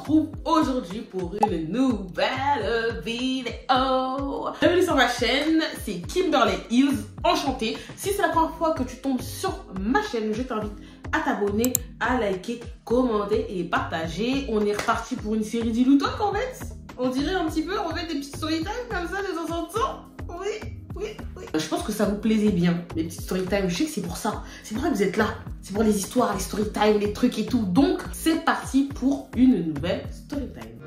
retrouve aujourd'hui pour une nouvelle vidéo. Bienvenue sur ma chaîne, c'est Kimberly Hills, enchantée. Si c'est la première fois que tu tombes sur ma chaîne, je t'invite à t'abonner, à liker, commenter et partager. On est reparti pour une série d'Ilutok en fait. On dirait un petit peu, on fait des petites story time comme ça de temps en temps. Oui. Je pense que ça vous plaisait bien, les petites story time. Je sais que c'est pour ça. C'est pour ça que vous êtes là. C'est pour les histoires, les story time, les trucs et tout. Donc, c'est parti pour une nouvelle story time.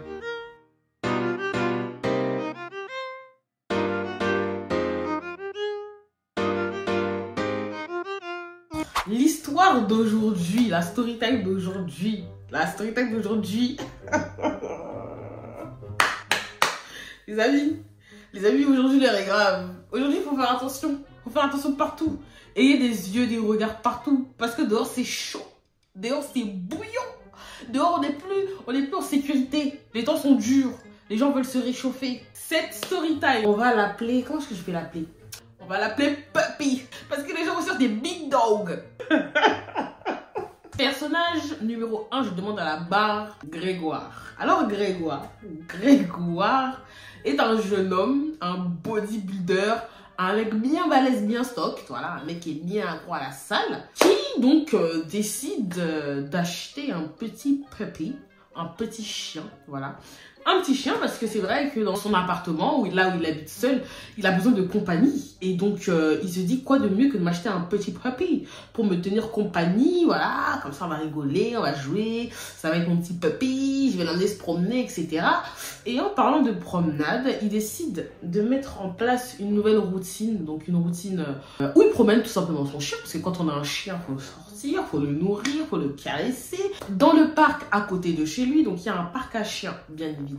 L'histoire d'aujourd'hui, la story time d'aujourd'hui. Les amis, aujourd'hui l'air est grave. Aujourd'hui, il faut faire attention. Il faut faire attention partout. Ayez des yeux, des regards partout. Parce que dehors, c'est chaud. Dehors, c'est bouillant. Dehors, on n'est plus en sécurité. Les temps sont durs. Les gens veulent se réchauffer. Cette story time, on va l'appeler... Comment est-ce que je vais l'appeler? On va l'appeler Puppy. Parce que les gens vont sur des big dogs. Personnage numéro 1, je demande à la barre Grégoire. Alors Grégoire est un jeune homme, un bodybuilder, un mec bien balèze, bien stock, voilà, un mec qui est bien accro à la salle, qui donc décide d'acheter un petit puppy, un petit chien, voilà. Un petit chien parce que c'est vrai que dans son appartement, là où il habite seul, il a besoin de compagnie. Et donc, il se dit quoi de mieux que de m'acheter un petit puppy pour me tenir compagnie, voilà. Comme ça, on va rigoler, on va jouer, ça va être mon petit puppy, je vais l'emmener se promener, etc. Et en parlant de promenade, il décide de mettre en place une nouvelle routine. Donc, une routine où il promène tout simplement son chien. Parce que quand on a un chien, il faut le sortir, il faut le nourrir, il faut le caresser. Dans le parc à côté de chez lui, donc il y a un parc à chiens, bien évidemment.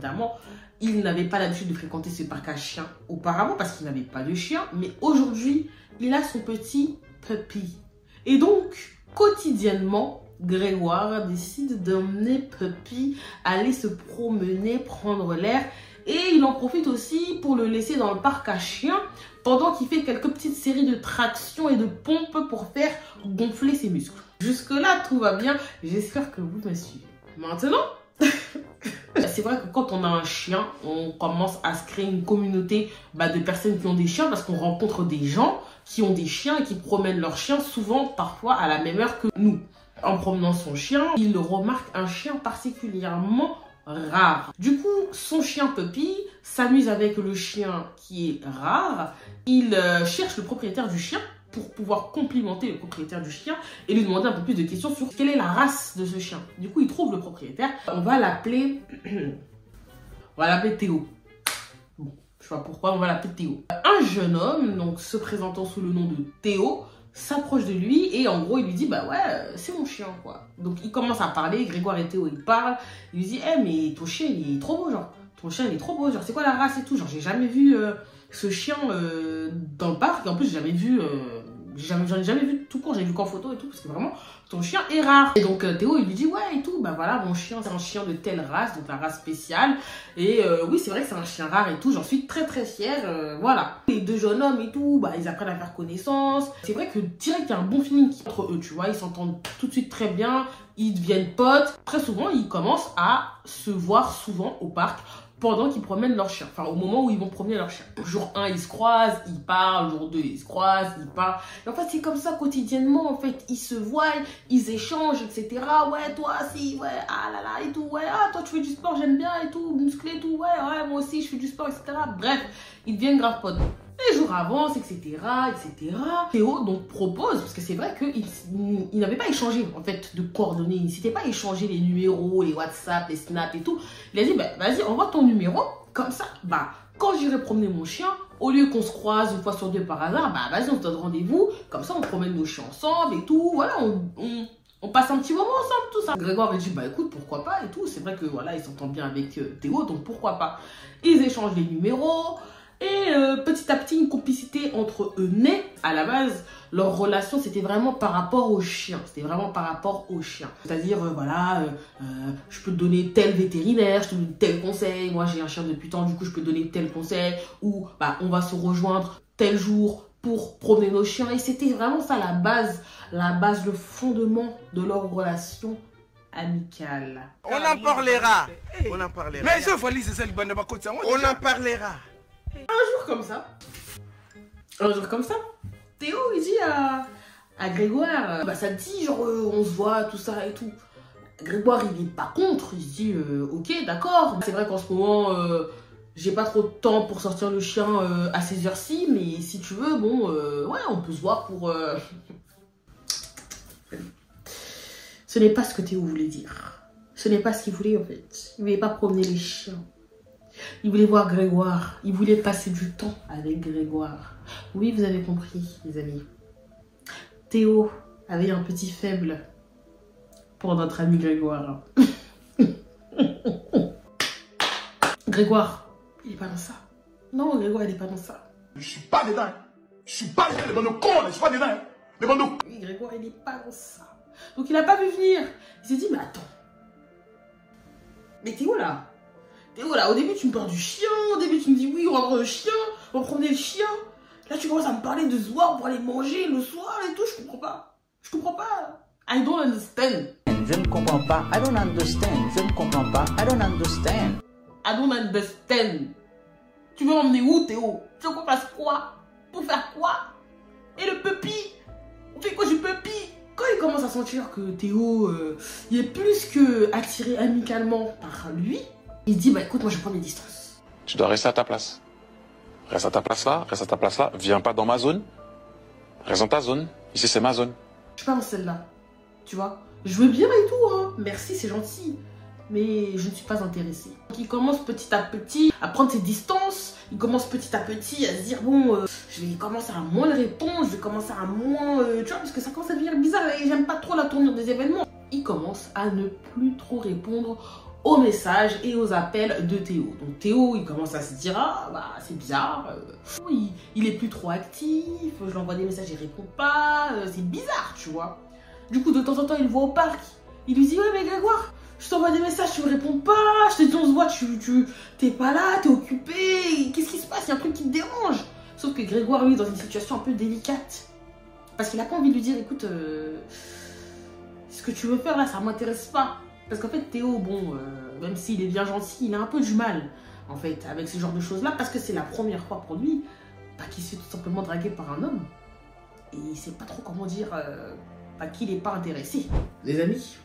Il n'avait pas l'habitude de fréquenter ce parc à chiens auparavant parce qu'il n'avait pas de chien. Mais aujourd'hui, il a son petit puppy. Et donc, quotidiennement, Grégoire décide d'emmener Puppy aller se promener, prendre l'air. Et il en profite aussi pour le laisser dans le parc à chiens pendant qu'il fait quelques petites séries de tractions et de pompes pour faire gonfler ses muscles. Jusque-là, tout va bien. J'espère que vous me suivez. Maintenant, c'est vrai que quand on a un chien, on commence à se créer une communauté de personnes qui ont des chiens parce qu'on rencontre des gens qui ont des chiens et qui promènent leurs chiens souvent, parfois à la même heure que nous. En promenant son chien, il remarque un chien particulièrement rare. Du coup, son chien Puppy s'amuse avec le chien qui est rare. Il cherche le propriétaire du chien pour pouvoir complimenter le propriétaire du chien et lui demander un peu plus de questions sur quelle est la race de ce chien. Du coup, il trouve le propriétaire. On va l'appeler Théo. Bon, je sais pas pourquoi, on va l'appeler Théo. Un jeune homme, donc se présentant sous le nom de Théo, s'approche de lui et en gros il lui dit bah ouais c'est mon chien quoi. Donc il commence à parler, Grégoire et Théo ils parlent, il lui dit mais ton chien il est trop beau genre, ton chien il est trop beau genre, c'est quoi la race et tout, genre j'ai jamais vu ce chien dans le parc et en plus j'ai j'en ai jamais vu tout court, j'ai vu qu'en photo et tout parce que vraiment ton chien est rare. Et donc Théo il lui dit ouais et tout, bah voilà mon chien c'est un chien de telle race, donc la race spéciale et oui c'est vrai que c'est un chien rare et tout, j'en suis très fière, voilà. Les deux jeunes hommes et tout, ils apprennent à faire connaissance. C'est vrai que direct il y a un bon feeling entre eux, tu vois, ils s'entendent tout de suite très bien, ils deviennent potes. Très souvent ils commencent à se voir souvent au parc pendant qu'ils promènent leur chien, enfin au moment où ils vont promener leur chien. Jour 1 ils se croisent, ils parlent, jour 2 ils se croisent, ils parlent. Et en fait c'est comme ça quotidiennement, en fait ils se voient, ils échangent, etc. Ouais toi si, ouais ah là là et tout, ouais ah toi tu fais du sport j'aime bien et tout, musclé et tout, ouais moi aussi je fais du sport, etc. Bref, ils deviennent grave potes. Les jours avancent, etc. Théo donc propose, parce que c'est vrai qu'il n'avait pas échangé en fait de coordonnées, il ne s'était pas échangé les numéros, les WhatsApp, les Snap et tout. Il a dit vas-y envoie ton numéro, comme ça quand j'irai promener mon chien, au lieu qu'on se croise une fois sur deux par hasard, vas-y on se donne rendez-vous, comme ça on promène nos chiens ensemble et tout, voilà on passe un petit moment ensemble, tout ça. Grégoire il dit écoute pourquoi pas et tout, c'est vrai que voilà il s'entend bien avec Théo donc pourquoi pas. Ils échangent les numéros. Et petit à petit, une complicité entre eux naît. À la base, leur relation, c'était vraiment par rapport au chien. C'est-à-dire, je peux te donner tel vétérinaire, je te donne tel conseil. Moi, j'ai un chien depuis tant, du coup, je peux te donner tel conseil. Ou, on va se rejoindre tel jour pour promener nos chiens. Et c'était vraiment ça, la base, le fondement de leur relation amicale. On en parlera. Hey. On en parlera. Mais je vois c'est ça, le bande de côté. On en parlera. Un jour comme ça, Théo il dit à Grégoire, bah ça te dit genre on se voit tout ça et tout. Grégoire il est pas contre, il se dit ok d'accord. C'est vrai qu'en ce moment j'ai pas trop de temps pour sortir le chien à ces heures-ci, mais si tu veux bon ouais on peut se voir pour... Ce n'est pas ce que Théo voulait dire. Ce n'est pas ce qu'il voulait en fait. Il voulait pas promener les chiens. Il voulait voir Grégoire. Il voulait passer du temps avec Grégoire. Oui, vous avez compris, les amis. Théo avait un petit faible pour notre ami Grégoire. Grégoire, il est pas dans ça. Non, Grégoire, il est pas dans ça. Je suis pas dedans. Je suis pas dedans. Les bandes de cons, je suis pas dedans. Les bandes de... Oui, Grégoire, il est pas dans ça. Donc, il a pas vu venir. Il s'est dit, mais attends. Mais Théo, là, au début, tu me parles du chien. Au début, tu me dis, oui, on va prendre le chien. On va promener le chien. Là, tu commences à me parler de ce soir pour aller manger le soir et tout. Je comprends pas. Je comprends pas. I don't understand. Je ne comprends pas. I don't understand. Je ne comprends pas. I don't understand. I don't understand. Tu veux m'emmener où, Théo? Tu veux qu'on fasse quoi? Pour faire quoi? Et le puppy? On fait quoi du puppy? Quand il commence à sentir que Théo il est plus que attiré amicalement par lui, il dit bah écoute, moi je prends mes distances. Tu dois rester à ta place. Reste à ta place là, reste à ta place là. Viens pas dans ma zone. Reste dans ta zone. Ici c'est ma zone. Je suis pas dans celle-là. Tu vois? Je veux bien et tout, hein. Merci, c'est gentil. Mais je ne suis pas intéressée. Donc il commence petit à petit à prendre ses distances. Il commence petit à petit à se dire bon, je vais commencer à moins le répondre, je vais commencer à moins, tu vois, parce que ça commence à devenir bizarre et j'aime pas trop la tournure des événements. Il commence à ne plus trop répondre aux messages et aux appels de Théo. Donc Théo, il commence à se dire ah bah c'est bizarre, il est plus trop actif, je lui envoie des messages, il répond pas, c'est bizarre, tu vois. Du coup de temps en temps il le voit au parc, il lui dit ouais mais Grégoire, je t'envoie des messages, tu me réponds pas, je te dis on se voit, t'es pas là, t'es occupé, qu'est-ce qui se passe, il y a un truc qui te dérange. Sauf que Grégoire lui est dans une situation un peu délicate. Parce qu'il a pas envie de lui dire écoute, ce que tu veux faire là ça m'intéresse pas. Parce qu'en fait Théo, bon, même s'il est bien gentil, il a un peu du mal en fait avec ce genre de choses là. Parce que c'est la première fois pour lui qu'il se fait tout simplement draguer par un homme. Et il sait pas trop comment dire qu'il n'est pas intéressé. Les amis,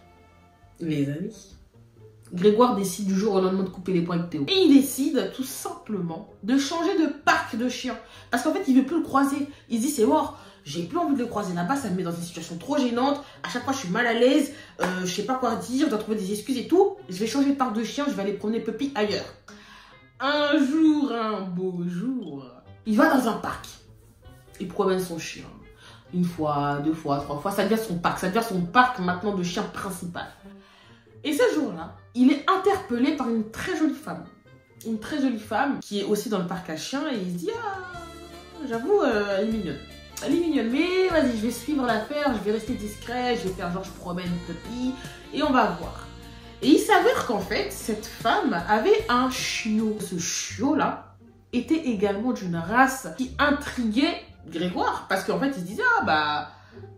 Grégoire décide du jour au lendemain de couper les poings avec Théo. Et il décide tout simplement de changer de parc de chien. Parce qu'en fait, il veut plus le croiser. Il se dit, c'est mort, j'ai plus envie de le croiser là-bas, ça me met dans une situation trop gênante. À chaque fois, je suis mal à l'aise, je sais pas quoi dire, je dois trouver des excuses et tout. Je vais changer de parc de chien, je vais aller promener Puppy ailleurs. Un jour, un beau jour, il va dans un parc. Il promène son chien. Une fois, deux fois, trois fois, ça devient son parc. Ça devient son parc maintenant de chien principal. Et ce jour-là, il est interpellé par une très jolie femme. Une très jolie femme qui est aussi dans le parc à chiens et il se dit ah, j'avoue, elle est mignonne. Elle est mignonne, mais vas-y, je vais suivre l'affaire, je vais rester discret, je vais faire genre je promène Puppy et on va voir. Et il s'avère qu'en fait, cette femme avait un chiot. Ce chiot-là était également d'une race qui intriguait Grégoire parce qu'en fait, il se disait ah bah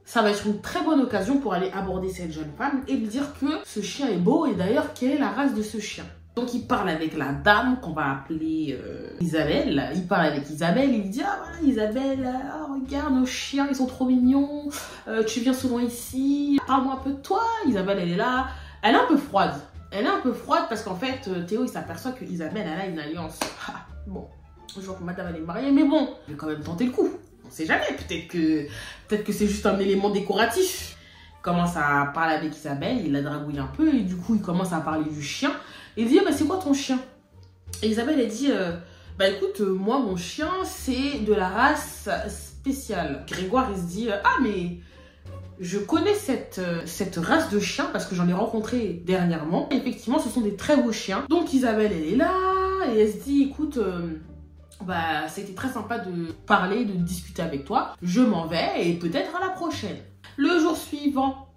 ça va être une très bonne occasion pour aller aborder cette jeune femme et lui dire que ce chien est beau et d'ailleurs quelle est la race de ce chien. Donc il parle avec la dame qu'on va appeler Isabelle. Il parle avec Isabelle, il lui dit ah voilà Isabelle, regarde nos chiens, ils sont trop mignons, tu viens souvent ici, parle-moi un peu de toi. Isabelle elle est là, elle est un peu froide. Elle est un peu froide parce qu'en fait Théo il s'aperçoit que Isabelle elle a une alliance. Bon, je vois que madame elle est mariée mais bon, je vais quand même tenter le coup. On sait jamais, peut-être que c'est juste un élément décoratif. Il commence à parler avec Isabelle, il la dragouille un peu et du coup il commence à parler du chien. Et il dit bah, c'est quoi ton chien? Et Isabelle elle dit bah écoute moi mon chien c'est de la race spéciale. Grégoire il se dit ah mais je connais cette race de chien parce que j'en ai rencontré dernièrement. Et effectivement ce sont des très beaux chiens. Donc Isabelle elle est là et elle se dit écoute bah, c'était très sympa de parler, de discuter avec toi. Je m'en vais et peut-être à la prochaine. Le jour suivant,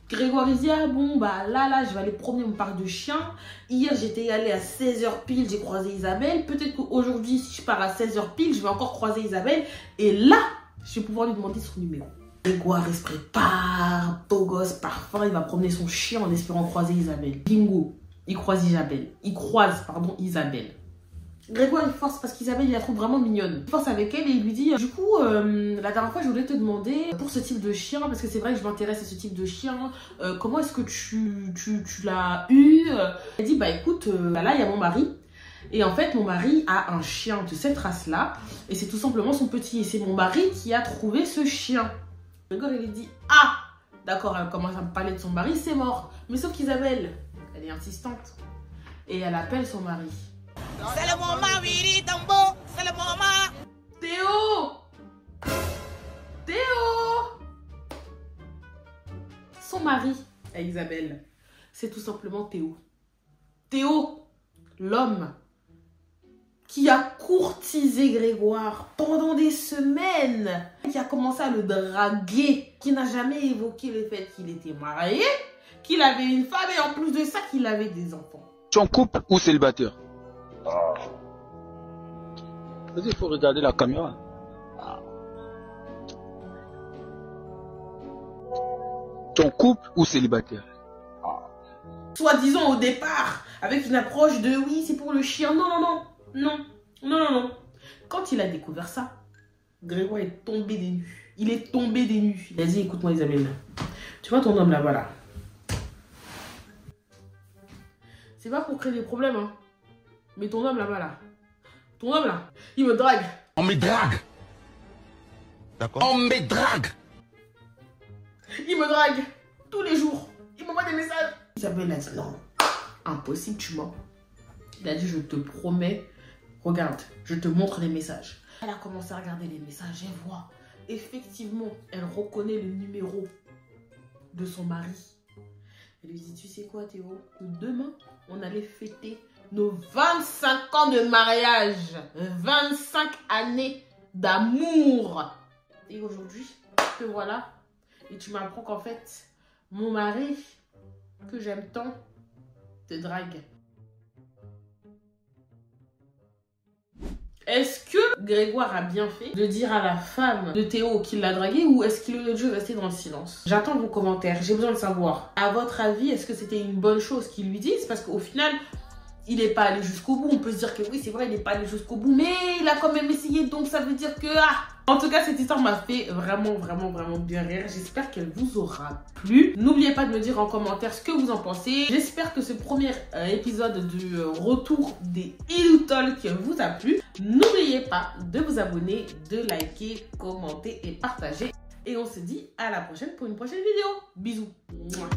Grégoire il dit ah bon bah là je vais aller promener mon parc de chiens. Hier j'étais allée à 16h pile, j'ai croisé Isabelle. Peut-être qu'aujourd'hui si je pars à 16h pile, je vais encore croiser Isabelle. Et là, je vais pouvoir lui demander son numéro. Grégoire il se prépare, beau gosse, parfum, il va promener son chien en espérant croiser Isabelle. Bingo, il croise Isabelle. Grégoire il force parce qu'Isabelle il la trouve vraiment mignonne. Il force avec elle et il lui dit du coup la dernière fois je voulais te demander pour ce type de chien, parce que c'est vrai que je m'intéresse à ce type de chien, comment est-ce que tu l'as eu? Elle dit bah écoute là il y a mon mari et en fait mon mari a un chien de cette race là et c'est tout simplement son petit et c'est mon mari qui a trouvé ce chien. Grégoire il lui dit ah d'accord, elle commence à me parler de son mari, c'est mort. Mais sauf qu'Isabelle elle est insistante et elle appelle son mari. C'est le moment, Viri Tambo, c'est le moment. Théo! Théo! Son mari à Isabelle, c'est tout simplement Théo. Théo, l'homme qui a courtisé Grégoire pendant des semaines, qui a commencé à le draguer, qui n'a jamais évoqué le fait qu'il était marié, qu'il avait une femme et en plus de ça, qu'il avait des enfants. Tu es en couple ou célibataire? Vas-y, il faut regarder la caméra. Tu es en couple ou célibataire? Soi-disant au départ, avec une approche de oui, c'est pour le chien. Non. Quand il a découvert ça, Grégoire est tombé des nues. Il est tombé des nues. Il a dit écoute-moi Isabelle, tu vois ton homme là-bas là. C'est pas pour créer des problèmes, hein. Mais ton homme là-bas là. Ton homme là, il me drague. On me drague. D'accord? On me drague. Il me drague tous les jours. Il m'envoie des messages. Isabelle a dit non, impossible, tu mens. Il a dit je te promets, regarde, je te montre les messages. Elle a commencé à regarder les messages, elle voit. Effectivement, elle reconnaît le numéro de son mari. Elle lui dit tu sais quoi Théo, demain on allait fêter nos 25 ans de mariage, 25 années d'amour. Et aujourd'hui, te voilà. Et tu m'apprends qu'en fait, mon mari, que j'aime tant, te drague. Est-ce que Grégoire a bien fait de dire à la femme de Théo qu'il l'a dragué ou est-ce qu'il aurait dû rester dans le silence? J'attends vos commentaires, j'ai besoin de savoir. À votre avis, est-ce que c'était une bonne chose qu'il lui dise? Parce qu'au final, il n'est pas allé jusqu'au bout. On peut se dire que oui, c'est vrai, il n'est pas allé jusqu'au bout, mais il a quand même essayé, donc ça veut dire que... Ah, en tout cas, cette histoire m'a fait vraiment bien rire. J'espère qu'elle vous aura plu. N'oubliez pas de me dire en commentaire ce que vous en pensez. J'espère que ce premier épisode du retour des Ilu Talk vous a plu. N'oubliez pas de vous abonner, de liker, commenter et partager. Et on se dit à la prochaine pour une prochaine vidéo. Bisous. Mouah.